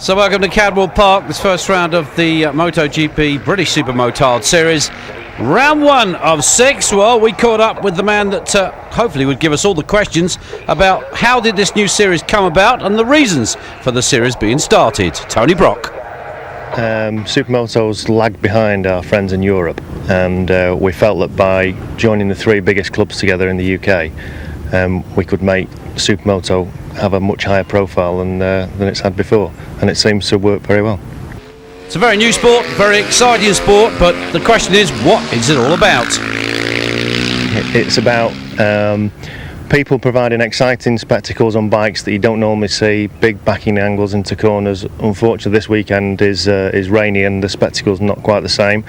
So welcome to Cadwell Park, this first round of the MotoGP British Supermoto Series. Round 1 of 6. Well, we caught up with the man that hopefully would give us all the questions about how did this new series come about and the reasons for the series being started. Tony Brock. Supermoto's lagged behind our friends in Europe, and we felt that by joining the 3 biggest clubs together in the UK, we could make Supermoto have a much higher profile than it's had before, and it seems to work very well. It's a very new sport, very exciting sport, but the question is, what is it all about? It's about people providing exciting spectacles on bikes that you don't normally see, big backing angles into corners. Unfortunately, this weekend is rainy and the spectacle's not quite the same.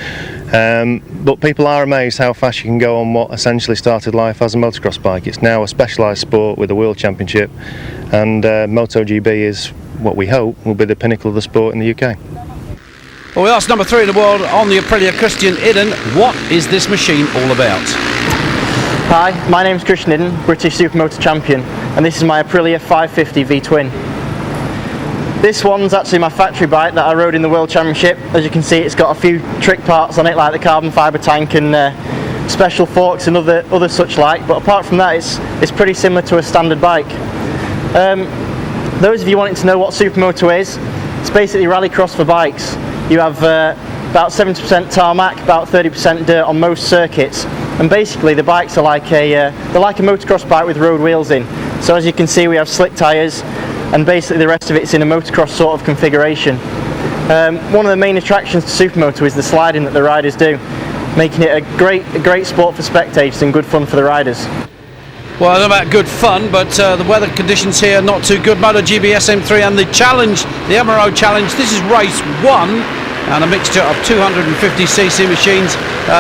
But people are amazed how fast you can go on what essentially started life as a motocross bike. It's now a specialised sport with a World Championship, and MotoGP is what we hope will be the pinnacle of the sport in the UK. Well, we asked number 3 in the world on the Aprilia, Christian Idden, what is this machine all about? Hi, my name's Christian Idden, British Supermoto champion, and this is my Aprilia 550 V-twin. This one's actually my factory bike that I rode in the World Championship. As you can see, it's got a few trick parts on it, like the carbon fibre tank and special forks and other such like, but apart from that, it's pretty similar to a standard bike. Those of you wanting to know what Supermoto is, it's basically rallycross for bikes. You have about 70% tarmac, about 30% dirt on most circuits, and basically the bikes are they're like a motocross bike with road wheels in. So as you can see, we have slick tyres, and basically the rest of it's in a motocross sort of configuration. One of the main attractions to Supermoto is the sliding that the riders do, making it a great sport for spectators and good fun for the riders. Well, I don't know about good fun, but the weather conditions here are not too good. MotoGP SM3 and the Challenge, the Emerald Challenge. This is race 1, and a mixture of 250cc machines,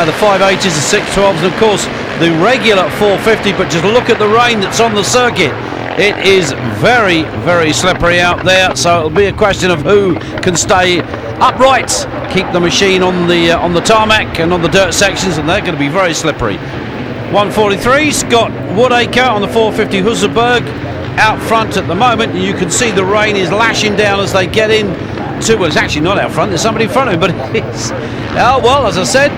the 580s, the 612s, and of course the regular 450. But just look at the rain that's on the circuit. It is very, very slippery out there, so it'll be a question of who can stay upright, keep the machine on the tarmac and on the dirt sections, and they're going to be very slippery. 143, Scott Woodacre on the 450 Husselberg out front at the moment. You can see the rain is lashing down as they get in to, well, it's actually not out front, there's somebody in front of him, but it is. Oh, well, as I said,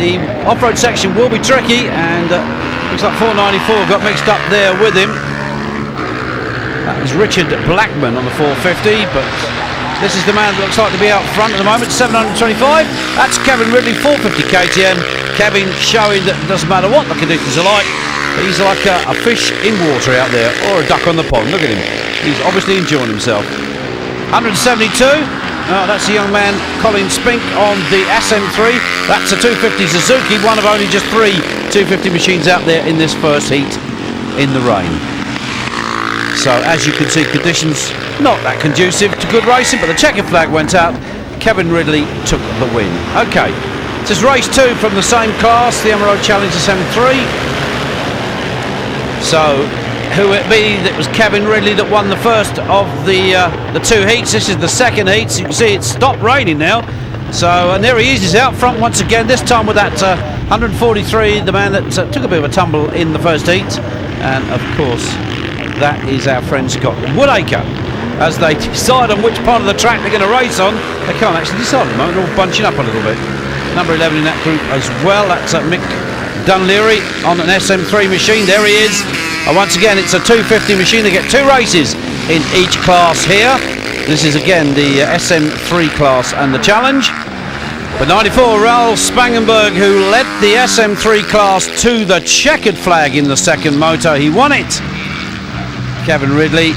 the off-road section will be tricky, and looks like 494 got mixed up there with him. That was Richard Blackman on the 450, but this is the man that looks like to be out front at the moment, 725. That's Kevin Ridley, 450 KTM. Kevin showing that it doesn't matter what the conditions are like, he's like a fish in water out there, or a duck on the pond. Look at him, he's obviously enjoying himself. 172, that's a young man, Colin Spink on the SM3. That's a 250 Suzuki, one of only just 3 250 machines out there in this first heat in the rain. So as you can see, conditions not that conducive to good racing, but the checker flag went out. Kevin Ridley took the win. Okay, this is race 2 from the same class, the Emerald Challenge SM3. So who it be that was Kevin Ridley that won the first of the 2 heats? This is the second heat, so you can see it's stopped raining now. So, and there he is, he's out front once again, this time with that 143, the man that took a bit of a tumble in the first heat. And of course, that is our friend Scott Woodacre. As they decide on which part of the track they're going to race on, they can't actually decide at the moment, they're all bunching up a little bit. Number 11 in that group as well, that's Mick Dunleary on an SM3 machine, there he is. And once again, it's a 250 machine, they get 2 races in each class here. This is again the SM3 class and the Challenge. But 94, Raoul Spangenberg, who led the SM3 class to the checkered flag in the second moto, he won it. Kevin Ridley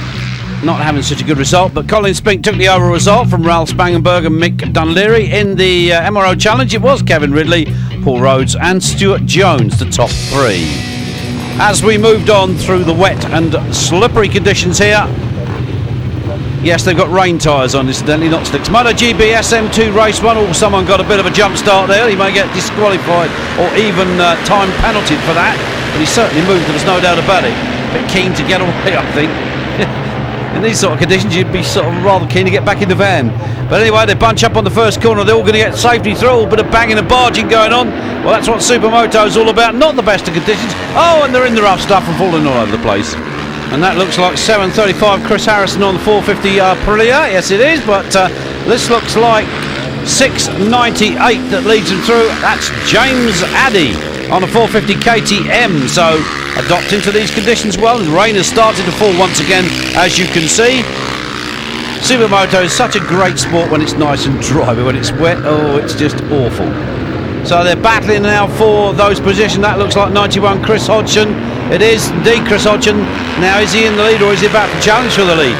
not having such a good result, but Colin Spink took the overall result from Raoul Spangenberg and Mick Dunleary. In the MRO Challenge, it was Kevin Ridley, Paul Rhodes and Stuart Jones, the top 3. As we moved on through the wet and slippery conditions here, yes, they've got rain tyres on, incidentally, not slicks. MotoGP SM2 race 1, oh, someone got a bit of a jump start there. He may get disqualified or even time penalty for that, but he certainly moved, there was no doubt about it. A bit keen to get away, I think. In these sort of conditions, you'd be sort of rather keen to get back in the van. But anyway, they bunch up on the first corner. They're all going to get safety through. A bit of banging and barging going on. Well, that's what Supermoto is all about. Not the best of conditions. Oh, and they're in the rough stuff and falling all over the place. And that looks like 7:35 Chris Harrison on the 450 Aprilia. Yes, it is, but this looks like 6:98 that leads him through. That's James Addy on the 450 KTM. So adapting to these conditions well. The rain has started to fall once again, as you can see. Supermoto is such a great sport when it's nice and dry, but when it's wet, oh, it's just awful. So they're battling now for those positions. That looks like 91 Chris Hodgson. It is indeed Chris Hodgson. Now, is he in the lead or is he about to challenge for the lead?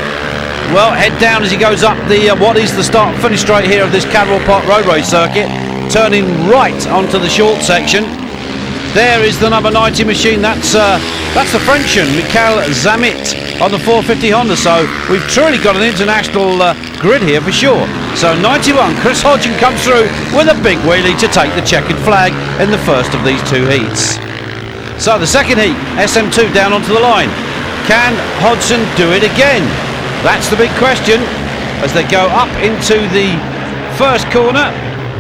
Well, head down as he goes up the what is the start finish straight here of this Cadwell Park Road Race circuit, turning right onto the short section. There is the number 90 machine. That's the Frenchman, Michael Zamit, on the 450 Honda. So we've truly got an international grid here for sure. So 91, Chris Hodgson comes through with a big wheelie to take the checkered flag in the first of these two heats. So the second heat, SM2 down onto the line. Can Hodgson do it again? That's the big question as they go up into the first corner.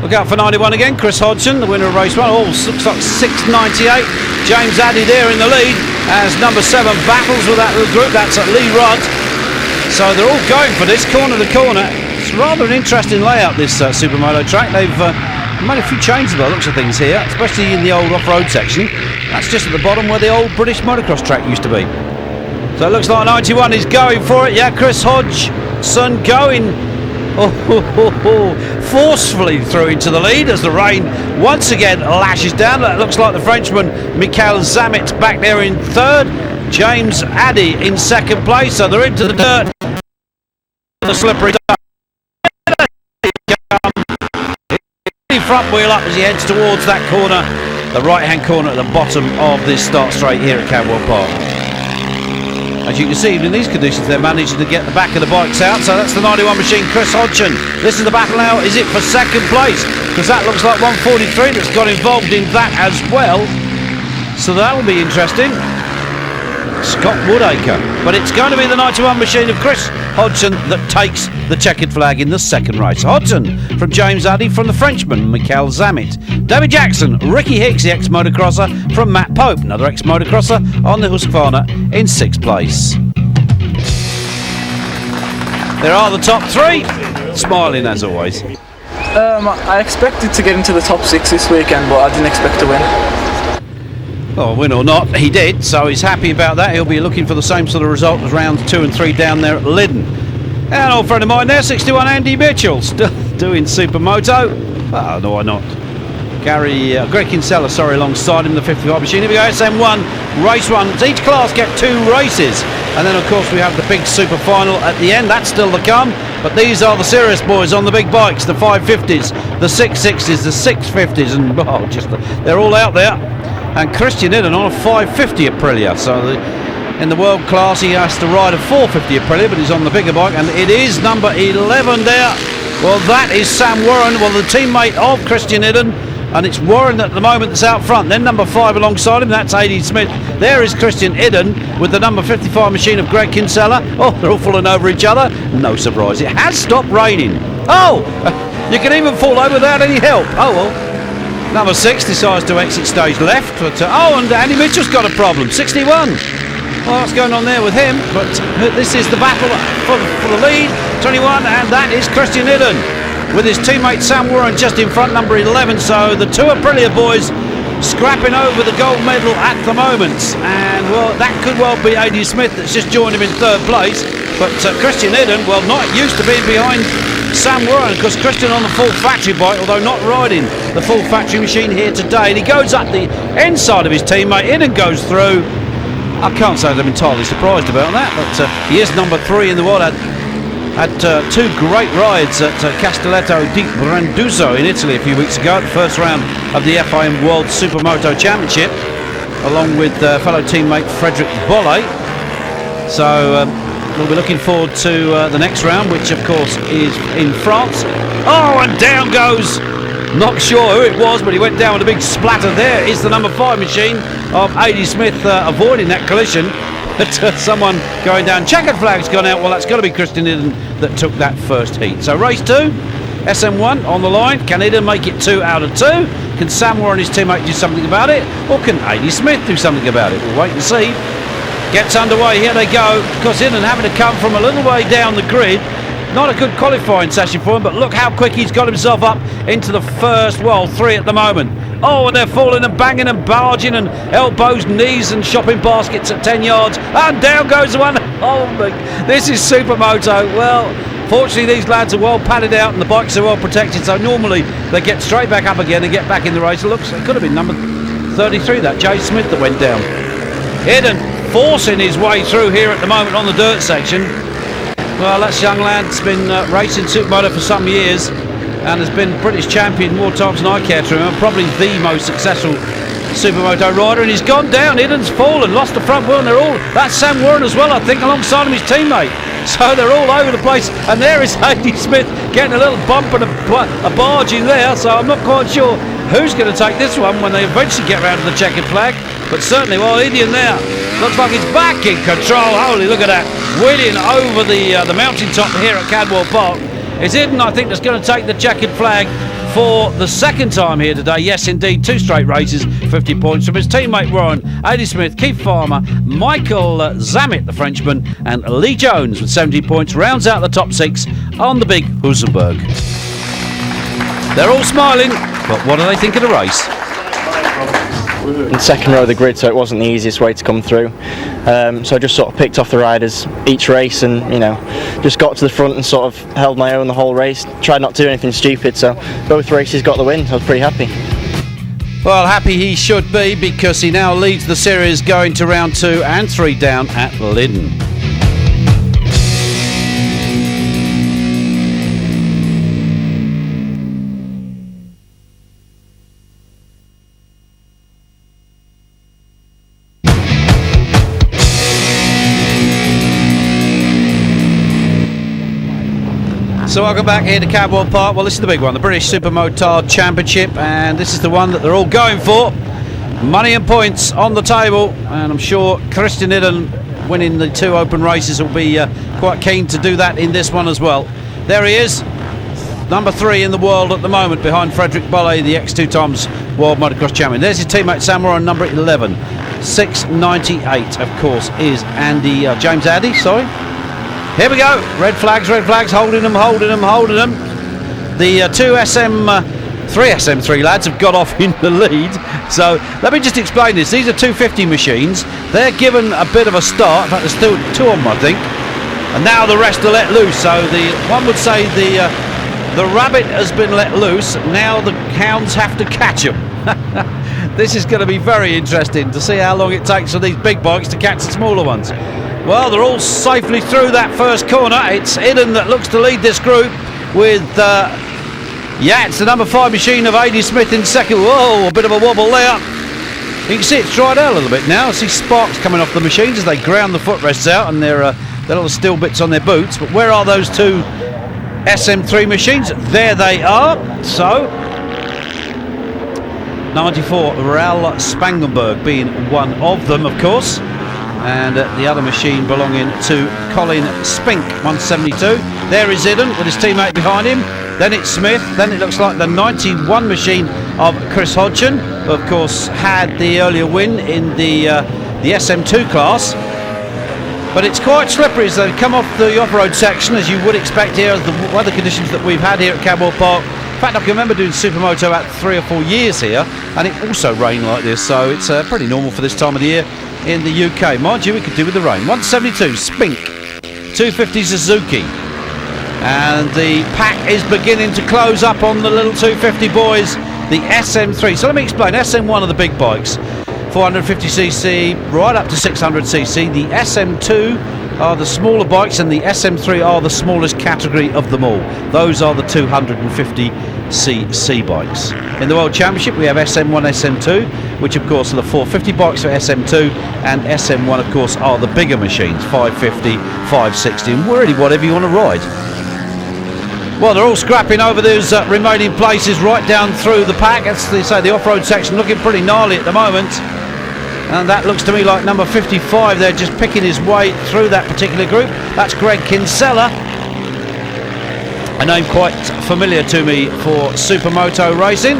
Look out for 91 again, Chris Hodgson, the winner of race 1. Oh, looks like 6:98. James Addy there in the lead as number 7 battles with that little group. That's at Lee Rudd. So they're all going for this corner to corner. It's rather an interesting layout, this Supermoto track. They've made a few changes by the looks of things here, especially in the old off-road section. That's just at the bottom where the old British motocross track used to be. So it looks like 91 is going for it. Yeah, Chris Hodgson going forcefully through into the lead as the rain once again lashes down. That looks like the Frenchman Michael Zamit back there in third. James Addy in second place. So they're into the dirt. The slippery dirt. Front wheel up as he heads towards that corner, the right hand corner at the bottom of this start straight here at Cadwell Park. As you can see, in these conditions they're managing to get the back of the bikes out. So that's the 91 machine, Chris Hodgson. This is the battle now. Is it for second place? Because that looks like 143 that's got involved in that as well. So that'll be interesting. Scott Woodacre. But it's going to be the 91 machine of Chris Hodgson that takes the checkered flag in the second race. Hodgson from James Addy, from the Frenchman Michael Zamit. David Jackson, Ricky Hicks, the ex-motocrosser, from Matt Pope, another ex-motocrosser, on the Husqvarna in 6th place. There are the top 3, smiling as always. I expected to get into the top 6 this weekend, but I didn't expect to win. Well, win or not, he did, so he's happy about that. He'll be looking for the same sort of result as rounds 2 and 3 down there at Lyddon. And an old friend of mine there, 61 Andy Mitchell, still doing Supermoto. Oh, no, why not? Greg Kinsella, alongside him, the 55 machine. Here we go, SM1, race 1. Each class get 2 races. And then, of course, we have the big super final at the end. That's still to come. But these are the serious boys on the big bikes, the 550s, the 660s, the 650s, and they're all out there. And Christian Idden on a 550 Aprilia. So in the world class he has to ride a 450 Aprilia, but he's on the bigger bike, and it is number 11 there. Well, that is Sam Warren, the teammate of Christian Idden, and it's Warren at the moment that's out front. Then number 5 alongside him, that's A.D. Smith. There is Christian Idden with the number 55 machine of Greg Kinsella. Oh, they're all falling over each other. No surprise, it has stopped raining. Oh, you can even fall over without any help. Oh well. Number 6 decides to exit stage left, but and Andy Mitchell's got a problem, 61. Well, what's going on there with him? But this is the battle for the lead, 21, and that is Christian Idden with his teammate Sam Warren just in front, number 11. So the 2 Aprilia boys scrapping over the gold medal at the moment, and well, that could well be A.D. Smith that's just joined him in 3rd place. But Christian Idden, not used to being behind Sam Warren, because Christian on the full factory bike, although not riding the full factory machine here today, and he goes up the inside of his teammate. Idden goes through. I can't say that I'm entirely surprised about that, but he is number 3 in the world. Had 2 great rides at Castelletto di Branduzzo in Italy a few weeks ago, at the first round of the FIM World Supermoto Championship, along with fellow teammate Frederic Bolle. So we'll be looking forward to the next round, which of course is in France. Oh, and down goes, not sure who it was, but he went down with a big splatter. There is the number 5 machine of A.D. Smith avoiding that collision. But someone going down. Checkered flag's gone out. Well, that's got to be Christian Idden that took that first heat. So race 2, SM1 on the line. Can Idden make it 2 out of 2? Can Sam Warren and his teammate do something about it? Or can A.D. Smith do something about it? We'll wait and see. gets underway. Here they go. Kosinen having to come from a little way down the grid. Not a good qualifying session for him, but look how quick he's got himself up into the first, well, 3 at the moment. Oh, and they're falling and banging and barging and elbows, knees and shopping baskets at 10 yards. And down goes the one. Oh, this is Supermoto. Well, fortunately, these lads are well padded out and the bikes are well protected, so normally they get straight back up again and get back in the race. It looks, it could have been number 33, that Jay Smith that went down. Eden forcing his way through here at the moment on the dirt section. Well, that's young lad's been racing Supermoto for some years and has been British champion more times than I care to remember. Probably the most successful Supermoto rider, and he's gone down. Eden's fallen, lost the front wheel, and they're all, that's Sam Warren as well, I think, alongside him, his teammate. So they're all over the place, and there is Andy Smith getting a little bump and a barge in there, so I'm not quite sure who's going to take this one when they eventually get around to the checkered flag. But certainly, well, Idian there looks like he's back in control. Holy, look at that, wheeling over the mountaintop here at Cadwell Park. It's Iden, I think, that's going to take the checkered flag for the second time here today. Yes, indeed, 2 straight races, 50 points from his teammate Warren, Andy Smith, Keith Farmer, Michael Zammit, the Frenchman, and Lee Jones with 70 points, rounds out the top 6 on the big Husenberg. They're all smiling, but what do they think of the race? In second row of the grid, so it wasn't the easiest way to come through. So I just sort of picked off the riders each race, and just got to the front and sort of held my own the whole race. Tried not to do anything stupid, so both races got the win. I was pretty happy. Well, happy he should be, because he now leads the series going to round 2 and 3 down at Lyddon. So welcome back here to Cadwell Park. Well, this is the big one, the British Supermoto Championship, and this is the one that they're all going for. Money and points on the table, and I'm sure Christian Iden, winning the 2 open races, will be quite keen to do that in this one as well. There he is, number 3 in the world at the moment, behind Frederick Bolle, the ex-2 times world motocross champion. There's his teammate Sam Warren, number 11. 698, of course, is James Addy, sorry. Here we go, red flags, holding them. The 3 SM3 lads have got off in the lead. So let me just explain this. These are 250 machines. They're given a bit of a start. In fact, there's still 2 of them, I think. And now the rest are let loose. So one would say the rabbit has been let loose. Now the hounds have to catch them. This is going to be very interesting to see how long it takes for these big bikes to catch the smaller ones. Well, they're all safely through that first corner. It's Iden that looks to lead this group with, it's the number 5 machine of Andy Smith in second. Whoa, a bit of a wobble there. You can see it's dried out a little bit now. I see sparks coming off the machines as they ground the footrests out and their little steel bits on their boots. But where are those 2 SM3 machines? There they are. So, 94, Raul Spangenberg being one of them, of course. And the other machine belonging to Colin Spink, 172. There is Iden with his teammate behind him. Then it's Smith. Then it looks like the 91 machine of Chris Hodgson, who of course had the earlier win in the SM2 class. But it's quite slippery as they come off the off-road section, as you would expect here, as the weather conditions that we've had here at Cadwell Park. In fact, I can remember doing Supermoto about 3 or 4 years here, and it also rained like this, so it's pretty normal for this time of the year in the UK. Mind you, we could do with the rain. 172 Spink, 250 Suzuki, and the pack is beginning to close up on the little 250 boys, the SM3. So let me explain. SM1 are the big bikes, 450cc right up to 600cc. The SM2 are the smaller bikes, and the SM3 are the smallest category of them all. Those are the 250cc bikes. In the World Championship we have SM1, SM2, which of course are the 450 bikes for SM2, and SM1 of course are the bigger machines, 550, 560, and really whatever you want to ride. Well, they're all scrapping over those remaining places right down through the pack. As they say, the off-road section looking pretty gnarly at the moment. And that looks to me like number 55 there, just picking his way through that particular group. That's Greg Kinsella, a name quite familiar to me for Supermoto racing.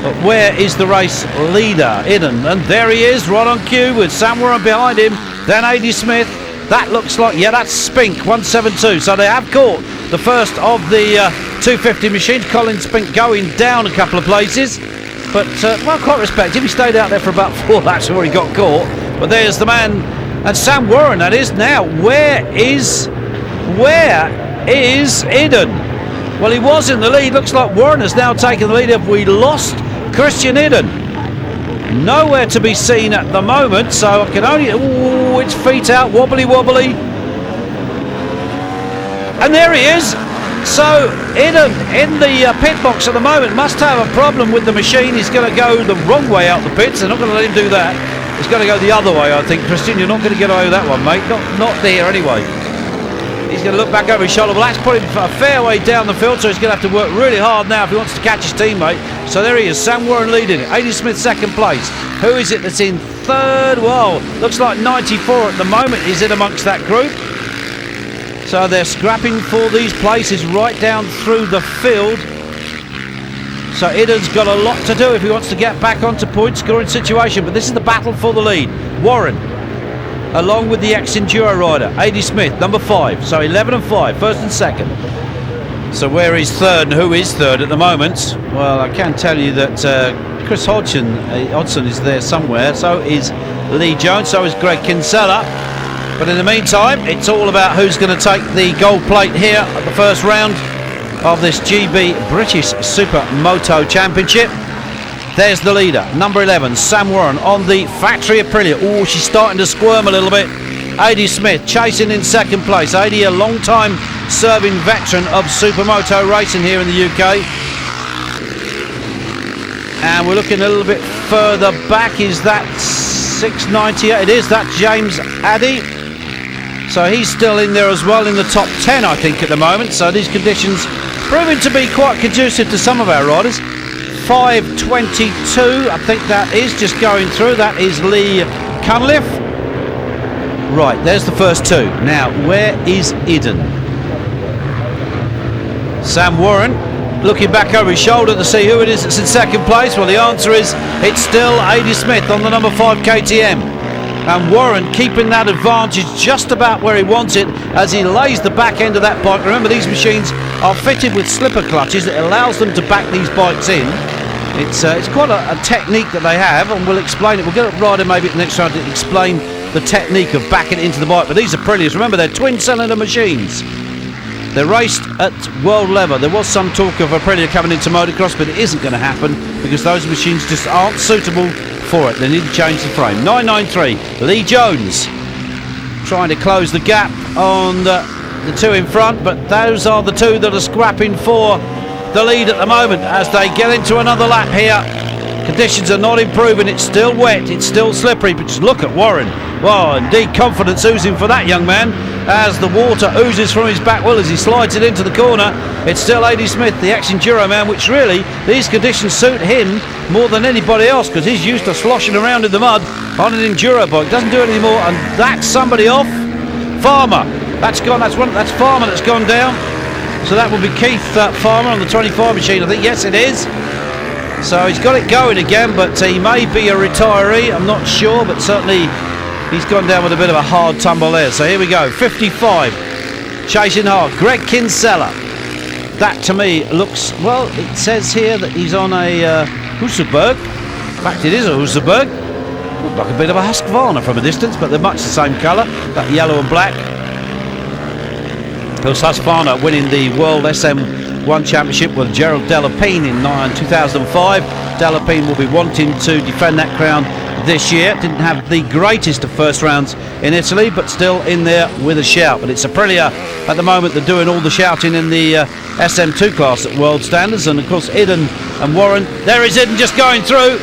But where is the race leader? Iden, and there he is, right on cue with Sam Warren behind him. Then A.D. Smith. That looks like, yeah, that's Spink 172. So they have caught the first of the 250 machines. Colin Spink going down a couple of places, but well, quite respected. He stayed out there for about 4 laps before he got caught. But there's the man, and Sam Warren. That is now. Where is Iden? Well, he was in the lead. Looks like Warren has now taken the lead. Have we lost Christian Iden? Nowhere to be seen at the moment, so I can only... Ooh, it's feet out, wobbly. And there he is. So Iden in the pit box at the moment must have a problem with the machine. He's going to go the wrong way out the pits. They're not going to let him do that. He's going to go the other way, I think. Christian, you're not going to get away with that one, mate. Not there anyway. He's going to look back over his shoulder. Well, that's put him a fair way down the field, so he's going to have to work really hard now if he wants to catch his teammate. So there he is, Sam Warren leading it. A.D. Smith second place. Who is it that's in third? Well, looks like 94 at the moment is in amongst that group. So they're scrapping for these places right down through the field. So Iden's got a lot to do if he wants to get back onto point scoring situation. But this is the battle for the lead. Warren, along with the ex-Enduro rider, A.D. Smith, number 5. So 11 and 5, first and second. So where is third and who is third at the moment? Well, I can tell you that Chris Hodgson is there somewhere. So is Lee Jones, so is Greg Kinsella. But in the meantime, it's all about who's going to take the gold plate here at the first round of this GB British Supermoto Championship. There's the leader, number 11, Sam Warren on the factory Aprilia. Oh, she's starting to squirm a little bit. A.D. Smith chasing in second place. A.D. a long time serving veteran of Supermoto racing here in the UK. And we're looking a little bit further back. Is that 690? It is. That's James Addy. So he's still in there as well in the top 10, I think, at the moment. So these conditions proving to be quite conducive to some of our riders. 5:22, I think that is just going through. That is Lee Cunliffe. Right, there's the first two. Now, where is Iden? Sam Warren looking back over his shoulder to see who it is that's in second place. Well, the answer is it's still A.D. Smith on the number 5 KTM. And Warren keeping that advantage just about where he wants it as he lays the back end of that bike. Remember, these machines are fitted with slipper clutches that allows them to back these bikes in. It's quite a technique that they have, and we'll explain it. We'll get a rider maybe at the next round to explain the technique of backing it into the bike. But these are Aprilias. Remember, they're twin-cylinder machines. They're raced at world level. There was some talk of Aprilia coming into motocross, but it isn't going to happen because those machines just aren't suitable for it. They need to change the frame. 993, Lee Jones trying to close the gap on the two in front, but those are the two that are scrapping for the lead at the moment as they get into another lap here. Conditions are not improving. It's still wet, it's still slippery, but just look at Warren. Well, indeed, confidence oozing for that young man as the water oozes from his back wheel as he slides it into the corner. It's still A.D. Smith, the ex-Enduro man, which really, these conditions suit him more than anybody else because he's used to sloshing around in the mud on an Enduro bike. Doesn't do it anymore, and that's somebody off. Farmer, that's Farmer that's gone down. So that will be Keith Farmer on the 25 machine, I think. Yes, it is. So he's got it going again, but he may be a retiree. I'm not sure, but certainly he's gone down with a bit of a hard tumble there. So here we go, 55, chasing hard. Greg Kinsella. That to me looks, well, it says here that he's on a Husqvarna. In fact, it is a Husqvarna. Look like a bit of a Husqvarna from a distance, but they're much the same colour, that yellow and black. Of course, Husqvarna winning the World SM1 Championship with Gerald Delapine in 2005. Delapine will be wanting to defend that crown this year. Didn't have the greatest of first rounds in Italy, but still in there with a shout. But it's Aprilia at the moment. They're doing all the shouting in the SM2 class at world standards. And of course, Iden and Warren. There is Iden just going through.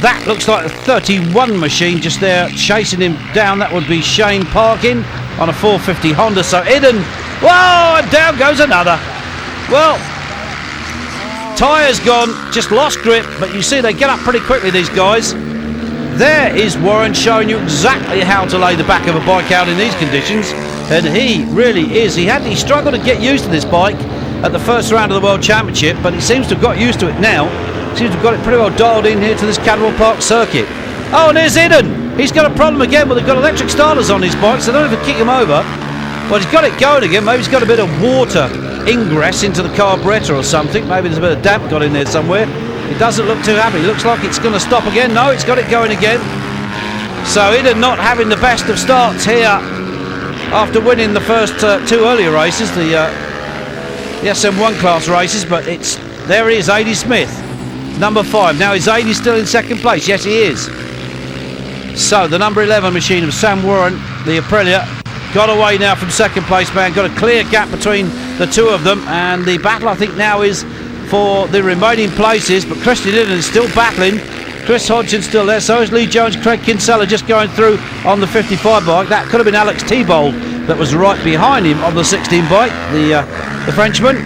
That looks like a 31 machine just there chasing him down. That would be Shane Parkin on a 450 Honda. So Iden, whoa, and down goes another. Well, tyres gone, just lost grip, but you see they get up pretty quickly, these guys. There is Warren showing you exactly how to lay the back of a bike out in these conditions, and he really is. He struggled to get used to this bike at the first round of the World Championship, but he seems to have got used to it now. Seems to have got it pretty well dialed in here to this Cadwell Park circuit. Oh, and there's Eden. He's got a problem again. Well, they've got electric starters on his bike, so they don't even kick him over. Well, he's got it going again. Maybe he's got a bit of water ingress into the carburettor or something. Maybe there's a bit of damp got in there somewhere. It doesn't look too happy. Looks like it's going to stop again. No, it's got it going again. So Eden not having the best of starts here after winning the first two earlier races, the SM1 class races. But there he is, Adi Smith, number 5. Now is Adi still in second place? Yes, he is. So the number 11 machine of Sam Warren, the Aprilia, got away now from second place man. Got a clear gap between the two of them, and the battle I think now is for the remaining places. But Christian Eden is still battling. Chris Hodgson still there, so is Lee Jones. Craig Kinsella just going through on the 55 bike. That could have been Alex Thibault that was right behind him on the 16 bike, the Frenchman.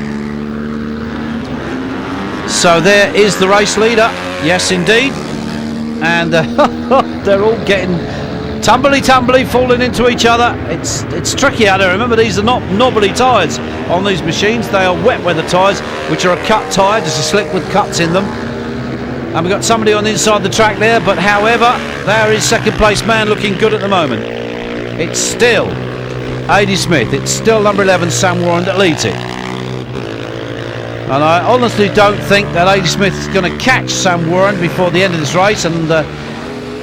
So there is the race leader. Yes, indeed. And they're all getting tumbly, falling into each other. It's tricky out there. Remember, these are not knobbly tyres on these machines. They are wet weather tyres, which are a cut tyre, just a slick with cuts in them. And we've got somebody on the inside the track there, but however, there is second place man looking good at the moment. It's still Adi Smith. It's still number 11 Sam Warren that leads it. And I honestly don't think that Adi Smith is going to catch Sam Warren before the end of this race. And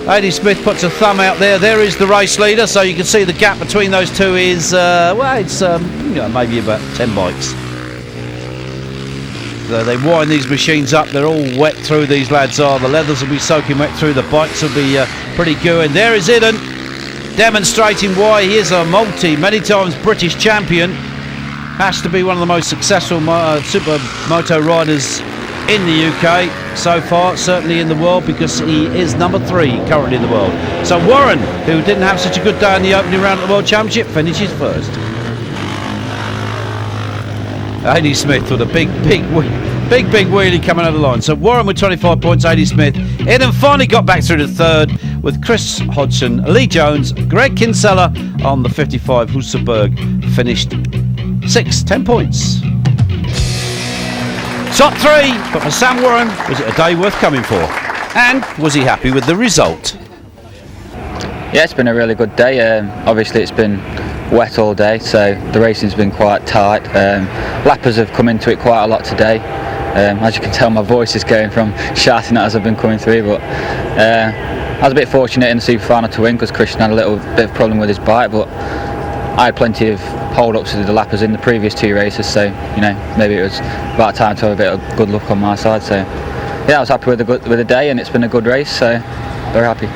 Adi Smith puts a thumb out there. There is the race leader, so you can see the gap between those two is it's maybe about 10 bikes. They wind these machines up. They're all wet through, these lads are. The leathers will be soaking wet through. The bikes will be pretty gooey. And there is Eden, demonstrating why he is a many times British champion. Has to be one of the most successful Supermoto riders in the UK so far, certainly in the world, because he is number 3 currently in the world. So Warren, who didn't have such a good day in the opening round of the World Championship, finishes first. Adi Smith with a big wheelie coming over the line. So Warren with 25 points, Adi Smith. Eden finally got back through to third with Chris Hodgson, Lee Jones, Greg Kinsella on the 55. Hülsenberg finished 6, 10 points. Top 3, but for Sam Warren, was it a day worth coming for? And was he happy with the result? Yeah, it's been a really good day. Obviously it's been wet all day, so the racing's been quite tight. Lappers have come into it quite a lot today. As you can tell, my voice is going from shouting at as I've been coming through, but I was a bit fortunate in the super final to win because Christian had a little bit of problem with his bike, but I had plenty of hold-ups with the lappers in the previous 2 races, so maybe it was about time to have a bit of good luck on my side. So yeah, I was happy with the day, and it's been a good race, so very happy.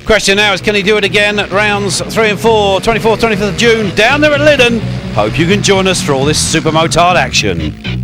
Question now is, can he do it again at rounds 3 and 4, 24th, 25th of June, down there at Lyddon? Hope you can join us for all this Supermotard action.